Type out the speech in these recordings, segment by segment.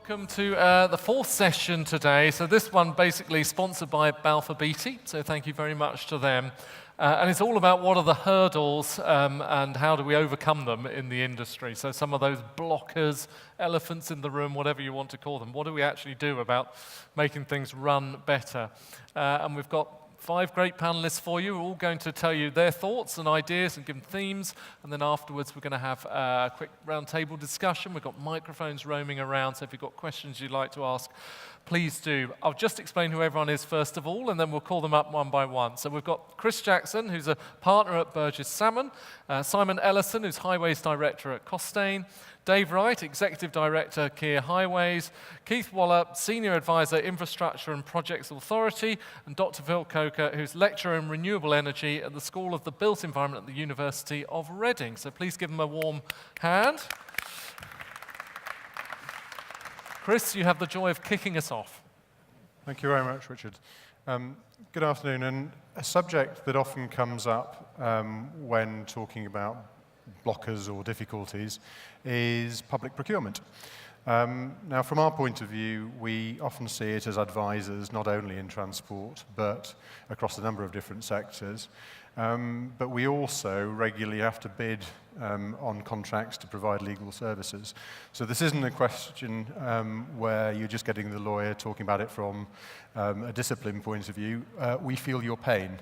Welcome to the fourth session today. So this one basically sponsored by Balfour Beatty, so thank you very much to them. And it's all about what are the hurdles and how do we overcome them in the industry. So some of those blockers, elephants in the room, whatever you want to call them, what do we actually do about making things run better? And we've got 5 great panelists for you, all going to tell you their thoughts and ideas and give them themes, and then afterwards we're going to have a quick roundtable discussion. We've got microphones roaming around, so if you've got questions you'd like to ask, please do. I'll just explain who everyone is first of all, and then we'll call them up one by one. So we've got Chris Jackson, who's a partner at Burgess Salmon, Simon Ellison, who's Highways Director at Costain, Dave Wright, Executive Director, Kier Highways, Keith Waller, Senior Advisor, Infrastructure and Projects Authority, and Dr. Phil Coker, who's Lecturer in Renewable Energy at the School of the Built Environment at the University of Reading. So please give them a warm hand. Chris, you have the joy of kicking us off. Thank you very much, Richard. Good afternoon. And a subject that often comes up when talking about blockers or difficulties is public procurement. Now, from our point of view, we often see it as advisors, not only in transport, but across a number of different sectors. But we also regularly have to bid on contracts to provide legal services. So this isn't a question where you're just getting the lawyer talking about it from a discipline point of view. We feel your pain,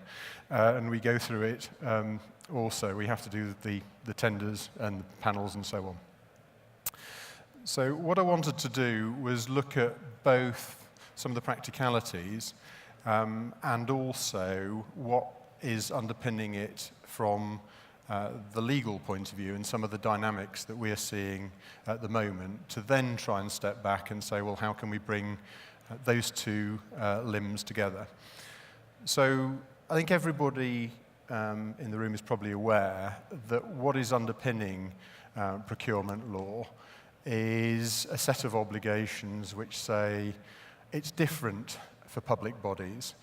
and we go through it also. We have to do the tenders and the panels and so on. So what I wanted to do was look at both some of the practicalities and also what is underpinning it from the legal point of view and some of the dynamics that we're seeing at the moment, to then try and step back and say, well, how can we bring those two limbs together? So I think everybody in the room is probably aware that what is underpinning procurement law is a set of obligations which say it's different for public bodies.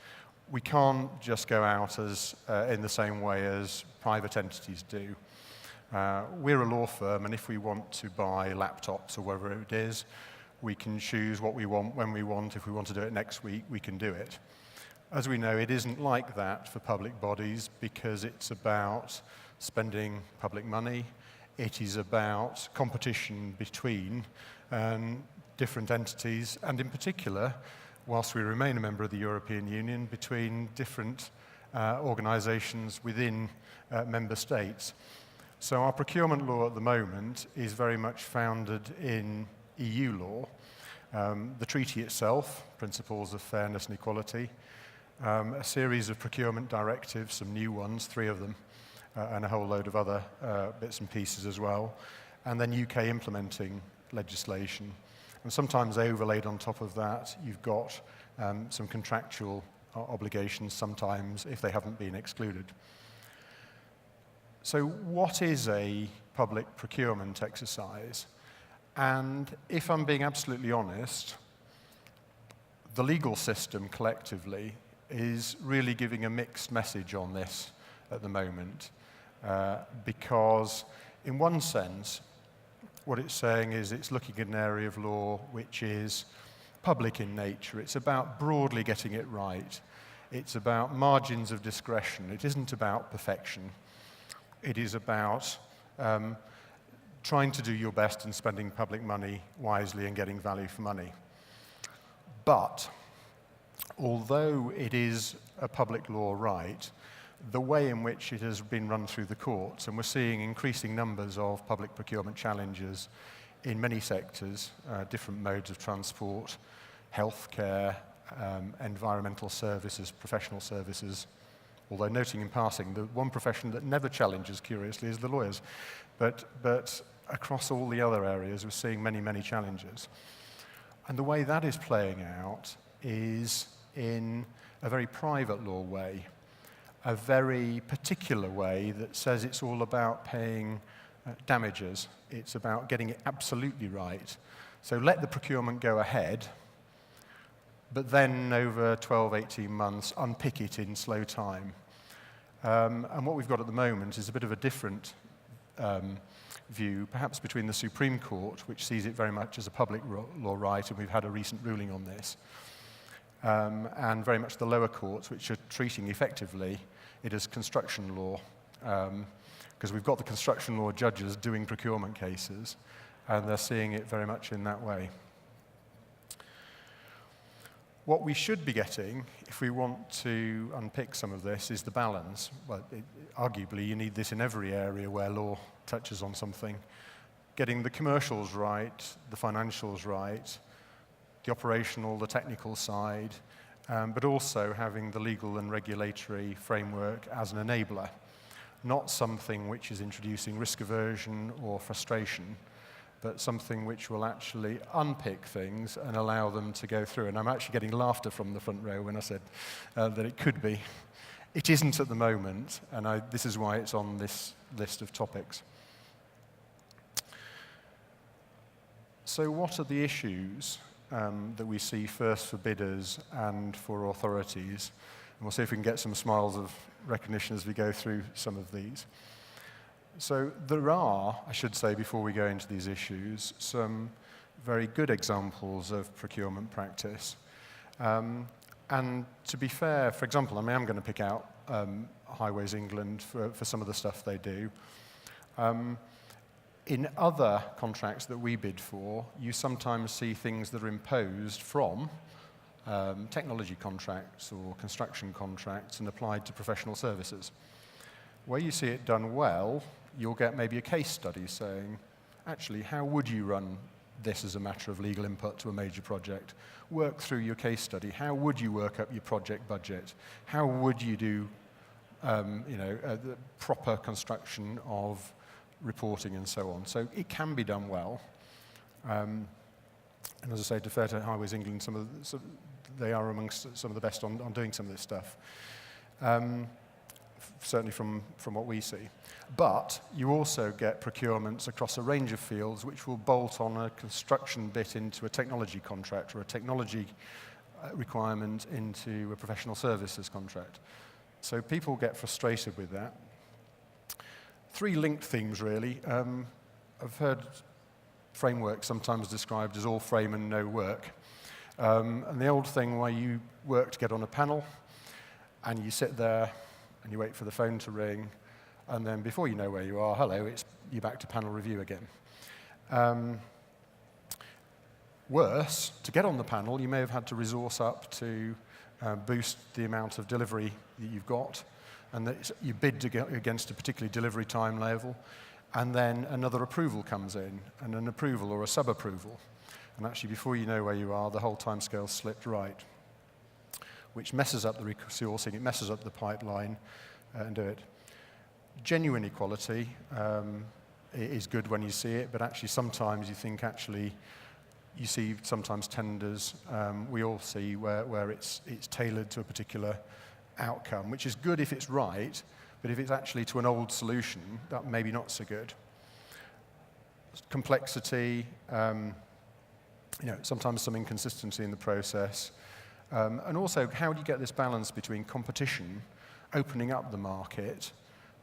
We can't just go out as in the same way as private entities do. We're a law firm, and if we want to buy laptops or whatever it is, we can choose what we want, when we want. If we want to do it next week, we can do it. As we know, it isn't like that for public bodies because it's about spending public money. It is about competition between different entities, and in particular, whilst we remain a member of the European Union, between different organisations within member states. So our procurement law at the moment is very much founded in EU law. The treaty itself, principles of fairness and equality, a series of procurement directives, some new ones, 3 of them, and a whole load of other bits and pieces as well, and then UK implementing legislation. And sometimes overlaid on top of that, you've got some contractual obligations sometimes if they haven't been excluded. So what is a public procurement exercise? And if I'm being absolutely honest, the legal system collectively is really giving a mixed message on this at the moment, because in one sense, what it's saying is it's looking at an area of law which is public in nature. It's about broadly getting it right. It's about margins of discretion. It isn't about perfection. It is about trying to do your best in spending public money wisely and getting value for money. But although it is a public law right, the way in which it has been run through the courts, and we're seeing increasing numbers of public procurement challenges in many sectors, different modes of transport, healthcare, environmental services, professional services, although noting in passing, the one profession that never challenges, curiously, is the lawyers. But across all the other areas, we're seeing many, many challenges. And the way that is playing out is in a very private law way, a very particular way that says it's all about paying damages. It's about getting it absolutely right. So let the procurement go ahead, but then over 12, 18 months, unpick it in slow time. And what we've got at the moment is a bit of a different view, perhaps between the Supreme Court, which sees it very much as a public law right, and we've had a recent ruling on this, and very much the lower courts, which are treating effectively it as construction law, because we've got the construction law judges doing procurement cases, and they're seeing it very much in that way. What we should be getting, if we want to unpick some of this, is the balance. Well, arguably, you need this in every area where law touches on something. Getting the commercials right, the financials right, the operational, the technical side, but also having the legal and regulatory framework as an enabler, not something which is introducing risk aversion or frustration, but something which will actually unpick things and allow them to go through. And I'm actually getting laughter from the front row when I said that it could be. It isn't at the moment, and this is why it's on this list of topics. So what are the issues that we see first for bidders and for authorities? And we'll see if we can get some smiles of recognition as we go through some of these. So there are, I should say, before we go into these issues, some very good examples of procurement practice. And to be fair, for example, I am going to pick out Highways England for some of the stuff they do. In other contracts that we bid for, you sometimes see things that are imposed from technology contracts or construction contracts and applied to professional services. Where you see it done well, you'll get maybe a case study saying, actually, how would you run this as a matter of legal input to a major project? Work through your case study. How would you work up your project budget? How would you do the proper construction of reporting and so on? So it can be done well. And as I say, to fair to Highways England, they are amongst some of the best on doing some of this stuff. Certainly from what we see. But you also get procurements across a range of fields which will bolt on a construction bit into a technology contract or a technology requirement into a professional services contract. So people get frustrated with that. Three linked themes, really. I've heard framework sometimes described as all frame and no work. And the old thing where you work to get on a panel and you sit there and you wait for the phone to ring, and then before you know where you are, hello, you're back to panel review again. Worse, to get on the panel, you may have had to resource up to boost the amount of delivery that you've got, and that you bid against a particular delivery time level, and then another approval comes in, and an approval or a sub-approval. And actually, before you know where you are, the whole timescale slipped right, which messes up the resourcing, it messes up the pipeline, and do it. Genuine equality is good when you see it, but actually sometimes you think you see sometimes tenders, we all see where it's tailored to a particular outcome, which is good if it's right, but if it's actually to an old solution, that may be not so good. Complexity, sometimes some inconsistency in the process. And also, how do you get this balance between competition, opening up the market,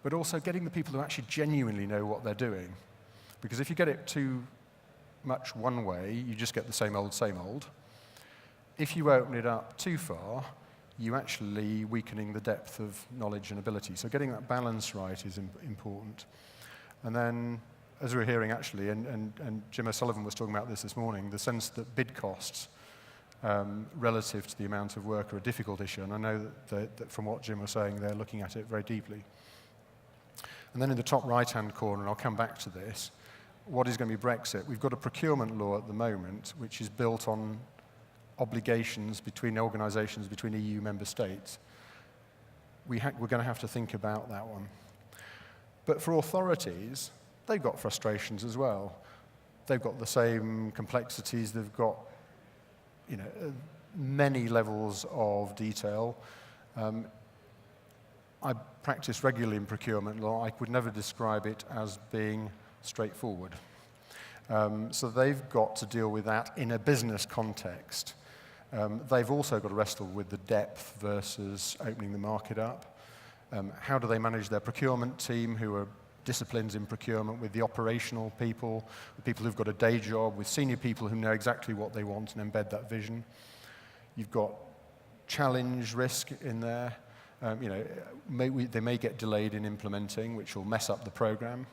but also getting the people who actually genuinely know what they're doing? Because if you get it too much one way, you just get the same old, same old. If you open it up too far, you actually weakening the depth of knowledge and ability. So getting that balance right is important. And then, as we were hearing actually, and Jim O'Sullivan was talking about this morning, the sense that bid costs relative to the amount of work are a difficult issue, and I know that from what Jim was saying, they're looking at it very deeply. And then in the top right-hand corner, and I'll come back to this, what is going to be Brexit? We've got a procurement law at the moment which is built on obligations between organisations, between EU member states. We're going to have to think about that one. But for authorities, they've got frustrations as well. They've got the same complexities, they've got many levels of detail. I practice regularly in procurement law. I would never describe it as being straightforward. So they've got to deal with that in a business context. They've also got to wrestle with the depth versus opening the market up. How do they manage their procurement team who are disciplines in procurement, with the operational people, the people who've got a day job, with senior people who know exactly what they want and embed that vision. You've got challenge risk in there. They may get delayed in implementing, which will mess up the program,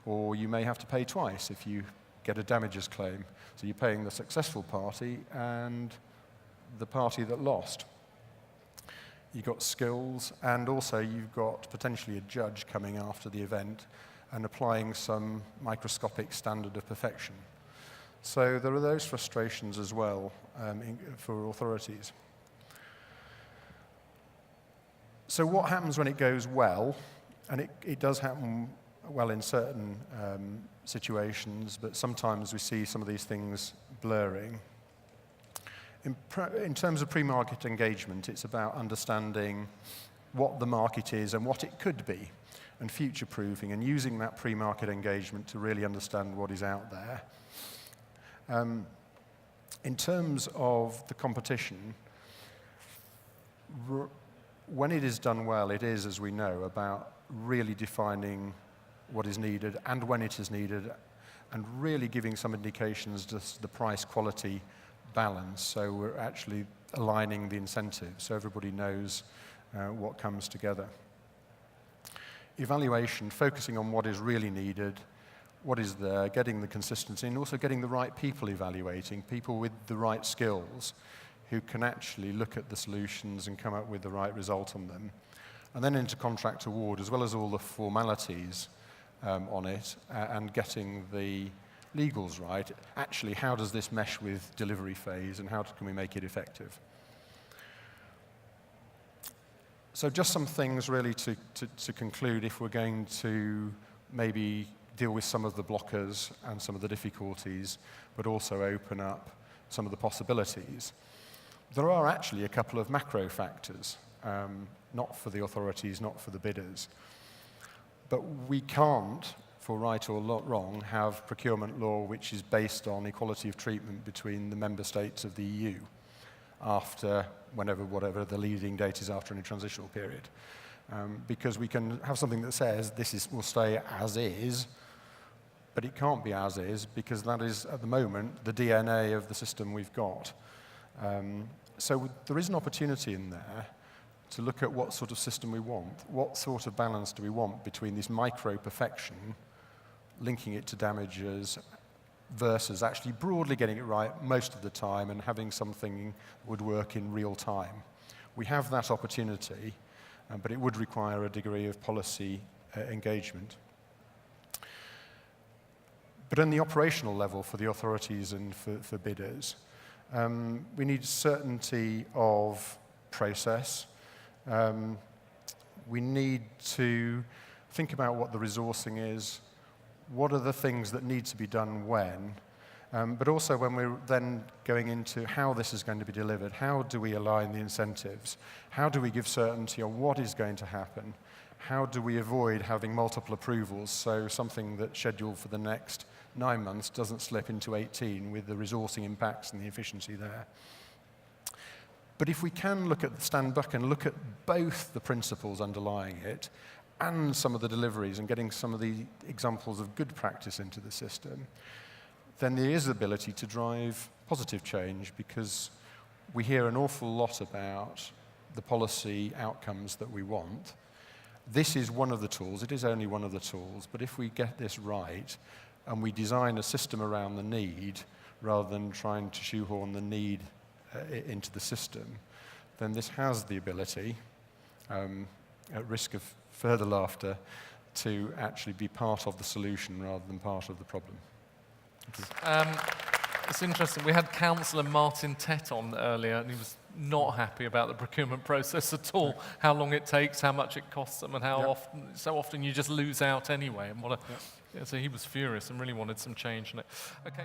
or you may have to pay twice if you get a damages claim. So you're paying the successful party and the party that lost. You've got skills, and also you've got potentially a judge coming after the event and applying some microscopic standard of perfection. So there are those frustrations as well for authorities. So what happens when it goes well? And it does happen well in certain situations, but sometimes we see some of these things blurring. In terms of pre-market engagement, it's about understanding what the market is and what it could be, and future-proofing, and using that pre-market engagement to really understand what is out there. In terms of the competition, when it is done well, it is, as we know, about really defining what is needed and when it is needed, and really giving some indications to the price-quality balance. So we're actually aligning the incentives so everybody knows what comes together. Evaluation, focusing on what is really needed, what is there, getting the consistency, and also getting the right people evaluating, people with the right skills who can actually look at the solutions and come up with the right result on them. And then into contract award, as well as all the formalities on it, and getting the legals right. Actually, how does this mesh with delivery phase, and how can we make it effective? So just some things really to conclude if we're going to maybe deal with some of the blockers and some of the difficulties, but also open up some of the possibilities. There are actually a couple of macro factors, not for the authorities, not for the bidders. But we can't, for right or wrong, have procurement law which is based on equality of treatment between the member states of the EU after whatever the leading date is after any transitional period. Because we can have something that says will stay as is, but it can't be as is because that is, at the moment, the DNA of the system we've got. So there is an opportunity in there to look at what sort of system we want. What sort of balance do we want between this micro-perfection, linking it to damages, versus actually broadly getting it right most of the time and having something that would work in real time. We have that opportunity, but it would require a degree of policy engagement. But on the operational level for the authorities and for bidders, we need certainty of process. We need to think about what the resourcing is, what are the things that need to be done when, but also when we're then going into how this is going to be delivered, how do we align the incentives, how do we give certainty on what is going to happen, how do we avoid having multiple approvals so something that's scheduled for the next 9 months doesn't slip into 18 with the resourcing impacts and the efficiency there. But if we can stand back and look at both the principles underlying it and some of the deliveries and getting some of the examples of good practice into the system, then there is the ability to drive positive change, because we hear an awful lot about the policy outcomes that we want. This is one of the tools. It is only one of the tools. But if we get this right and we design a system around the need rather than trying to shoehorn the need into the system, then this has the ability, at risk of further laughter, to actually be part of the solution rather than part of the problem. It's interesting. We had Councillor Martin Tett on earlier, and he was not happy about the procurement process at all. Right. How long it takes, how much it costs them, and how so often you just lose out anyway. And so he was furious and really wanted some change in it. Okay.